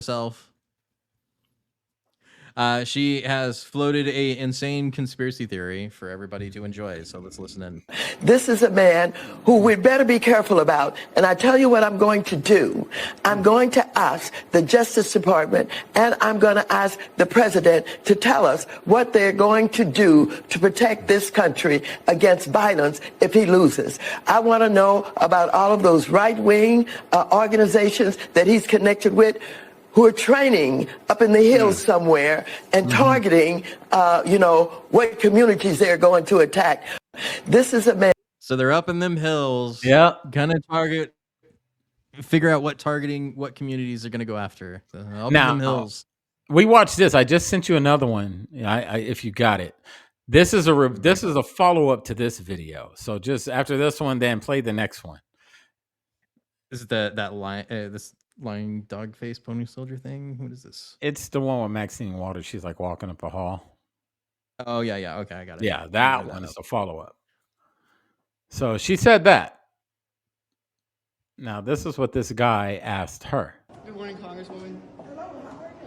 herself. She has floated a insane conspiracy theory for everybody to enjoy. So let's listen in. This is a man who we better be careful about. And I tell you what I'm going to do. I'm going to ask the Justice Department and I'm going to ask the president to tell us what they're going to do to protect this country against violence if he loses. I want to know about all of those right-wing organizations that he's connected with, who are training up in the hills somewhere and targeting, what communities they're going to attack. This is a man. So they're up in them hills. Yeah. Gonna figure out what communities they're gonna go after. So up in Now, them hills. we watched this. I just sent you another one. If you got it. This is a follow-up to this video. So just after this one, then play the next one. Is it that line, this lying dog face pony soldier thing? What is this? It's the one with Maxine Waters. She's like walking up a hall. Oh yeah. Okay, I got it. Yeah, that one is the follow-up. So she said that. Now this is what this guy asked her. Good morning, Congresswoman.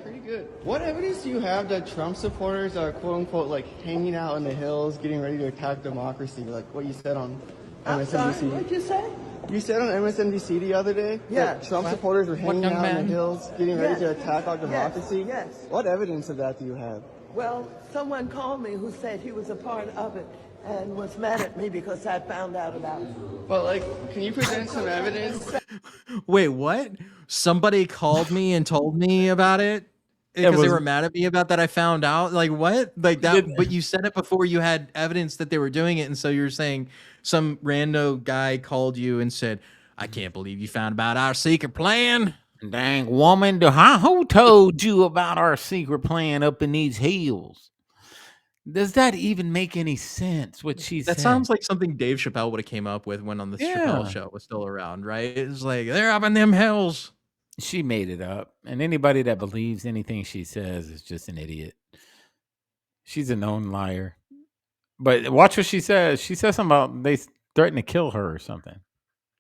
Pretty good. What evidence do you have that Trump supporters are quote unquote like hanging out in the hills, getting ready to attack democracy, like what you said on MSNBC? What'd you say? You said on MSNBC the other day that Trump supporters were hanging out in the hills, getting ready to attack our democracy. Yes. What evidence of that do you have? Well, someone called me who said he was a part of it and was mad at me because I found out about it. But like, can you present some evidence? Wait, what? Somebody called me and told me about it because they were mad at me about that. I found out. Like what? Like that? But you said it before you had evidence that they were doing it, and so you're saying some rando guy called you and said, "I can't believe you found about our secret plan." Dang woman, who told you about our secret plan up in these hills? Does that even make any sense? What she said? That sounds like something Dave Chappelle would have came up with when on the Chappelle show was still around, right? It's like they're up in them hills. She made it up, and anybody that believes anything she says is just an idiot. She's a known liar. But watch what she says. She says something about they threatened to kill her or something.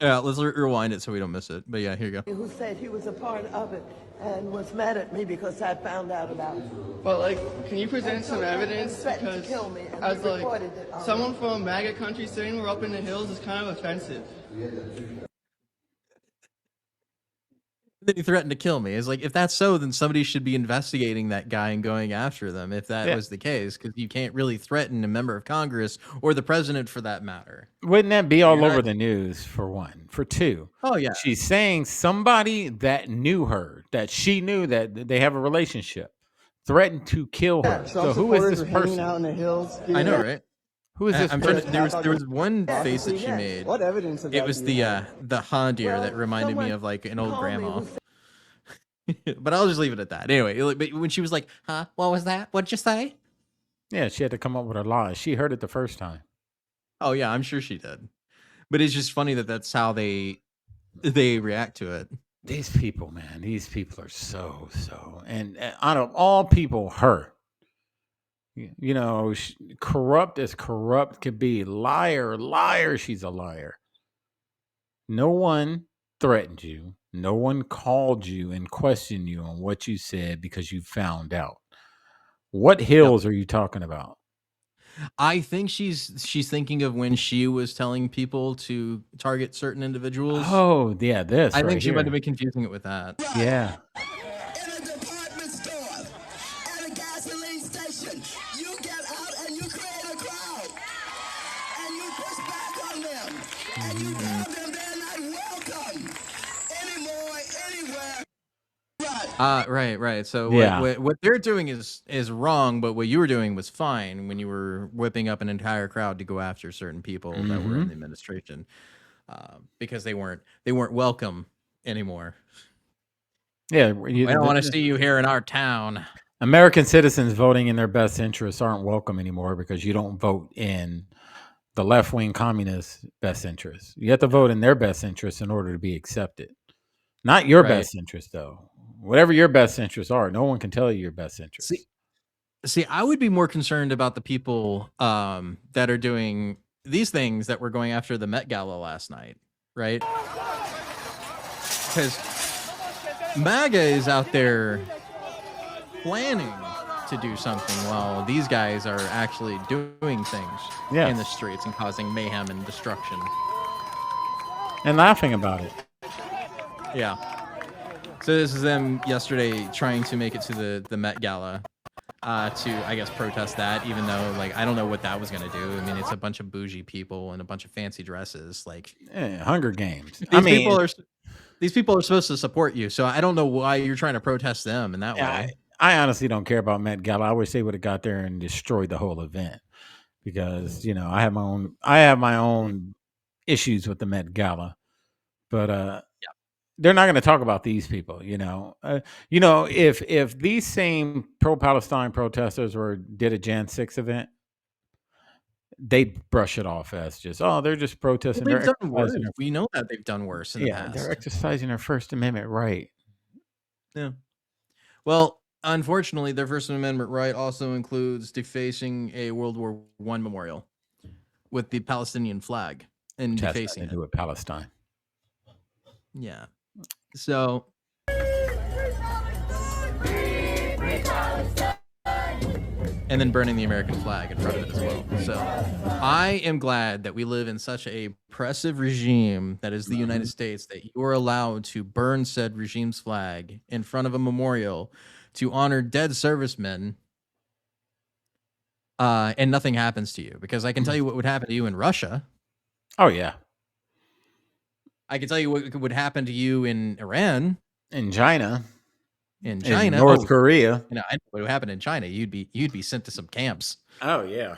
Yeah, let's rewind it so we don't miss it. But yeah, here you go. Who said he was a part of it and was mad at me because I found out about it. But like, can you present some evidence? Because as like someone from MAGA country saying we're up in the hills is kind of offensive. Then he threatened to kill me. It's like, if that's so, then somebody should be investigating that guy and going after them if that was the case, because you can't really threaten a member of Congress or the president for that matter. Wouldn't that be all over the news, for one? For two, oh yeah, she's saying somebody that knew her, that she knew that they have a relationship, threatened to kill her. So who is this person? Out in the hills, I know, right? Who is this? There was one face that she made. What evidence of that? It was the Han deer that reminded me of like an old grandma. But I'll just leave it at that. Anyway, but when she was like, "Huh? What was that? What'd you say?" Yeah, she had to come up with her lies. She heard it the first time. Oh yeah, I'm sure she did. But it's just funny that that's how they react to it. These people, man, these people are so, and out of all people, her. You know, corrupt as corrupt could be. Liar, she's a liar. No one threatened you. No one called you and questioned you on what you said because you found out. What hills are you talking about? I think she's thinking of when she was telling people to target certain individuals. Oh, yeah, this. I think she might have been confusing it with that. Yeah. Right. So what they're doing is wrong, but what you were doing was fine when you were whipping up an entire crowd to go after certain people that were in the administration, because they weren't welcome anymore. Yeah, I don't want to see you here in our town. American citizens voting in their best interests aren't welcome anymore because you don't vote in the left-wing communist best interests. You have to vote in their best interests in order to be accepted. Not your best interest, though. Whatever your best interests are, no one can tell you your best interests. See, I would be more concerned about the people that are doing these things that were going after the Met Gala last night, right? Because MAGA is out there planning to do something while these guys are actually doing things in the streets and causing mayhem and destruction. And laughing about it. Yeah. So this is them yesterday trying to make it to the Met Gala to, I guess, protest that, even though, like, I don't know what that was going to do. I mean, it's a bunch of bougie people and a bunch of fancy dresses. Like, Hunger Games. These people are supposed to support you, so I don't know why you're trying to protest them in that way. I honestly don't care about Met Gala. I wish they would have got there and destroyed the whole event, because I have my own issues with the Met Gala, but they're not going to talk about these people. If these same pro-Palestine protesters did a Jan 6 event, they'd brush it off as just, they're just protesting. Well, they've done worse. We know that they've done worse in the past. They're exercising their First Amendment right. Yeah. Well, unfortunately, their First Amendment right also includes defacing a World War I memorial with the Palestinian flag and defacing it. To do with Palestine. Yeah. So. And then burning the American flag in front of it as well. So I am glad that we live in such a oppressive regime that is the United States, that you are allowed to burn said regime's flag in front of a memorial to honor dead servicemen, and nothing happens to you. Because I can tell you what would happen to you in Russia. Oh, yeah. I can tell you what would happen to you in Iran. In China. In China, North Korea. I know what would happen in China. You'd be sent to some camps. Oh yeah,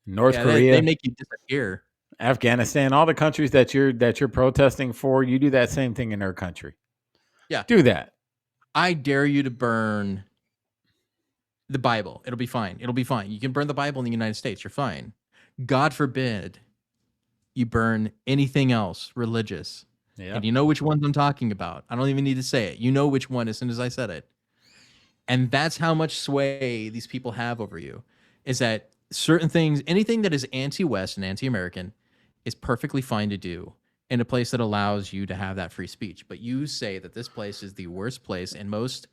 North Korea. They make you disappear. Afghanistan, all the countries that you're protesting for, you do that same thing in their country. Yeah, do that. I dare you to burn the Bible. It'll be fine. It'll be fine. You can burn the Bible in the United States. You're fine. God forbid you burn anything else religious. Yeah. And you know which ones I'm talking about. I don't even need to say it. You know which one as soon as I said it. And that's how much sway these people have over you, is that certain things, anything that is anti-West and anti-American is perfectly fine to do in a place that allows you to have that free speech. But you say that this place is the worst place and most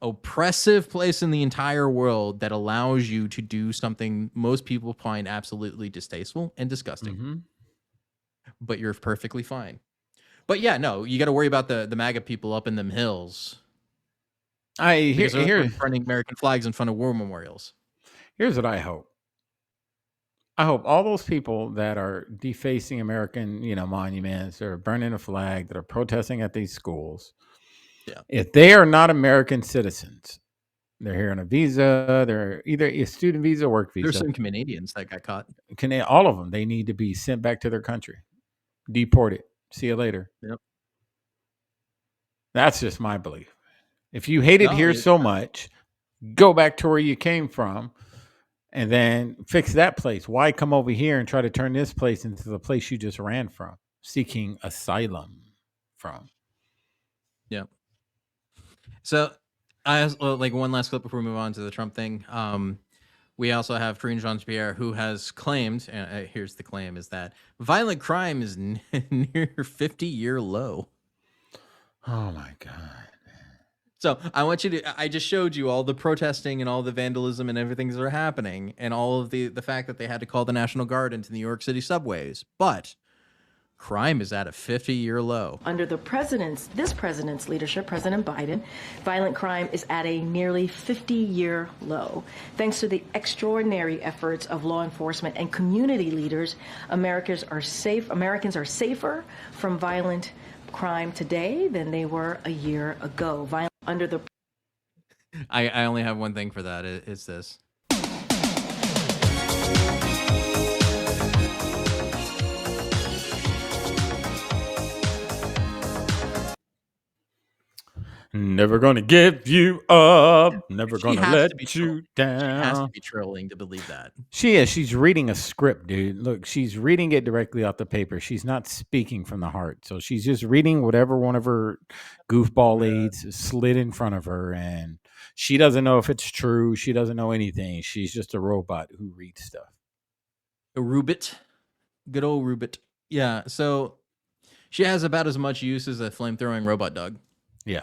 oppressive place in the entire world that allows you to do something most people find absolutely distasteful and disgusting. Mm-hmm. But you're perfectly fine. But yeah, no, you got to worry about the MAGA people up in them hills. They're burning American flags in front of war memorials. Here's what I hope. I hope all those people that are defacing American, monuments, or burning a flag, that are protesting at these schools, if they are not American citizens, they're here on a visa, they're either a student visa or work visa. There's some Canadians that got caught. All of them, they need to be sent back to their country, deported. See you later. Yep. That's just my belief. If you hate it here so much, go back to where you came from and then fix that place. Why come over here and try to turn this place into the place you just ran from, seeking asylum from? Yeah. So like one last clip before we move on to the Trump thing. We also have Karine Jean-Pierre, who has claimed, and here's the claim, is that violent crime is near 50-year low. Oh, my God. So I want you to, I just showed you all the protesting and all the vandalism and everything that are happening, and all of the fact that they had to call the National Guard into New York City subways. But crime is at a 50-year low. Under this president's leadership, President Biden, violent crime is at a nearly 50-year low. Thanks to the extraordinary efforts of law enforcement and community leaders, Americans are safer from violent crime today than they were a year ago. I only have one thing for that. It's this. Never gonna give you up. Never gonna let you down. She has to be trolling to believe that. She is. She's reading a script, dude. Look, she's reading it directly off the paper. She's not speaking from the heart. So she's just reading whatever one of her goofball aides slid in front of her, and she doesn't know if it's true. She doesn't know anything. She's just a robot who reads stuff. A Rubit. Good old Rubit. Yeah, so she has about as much use as a flamethrowing robot dog. Yeah.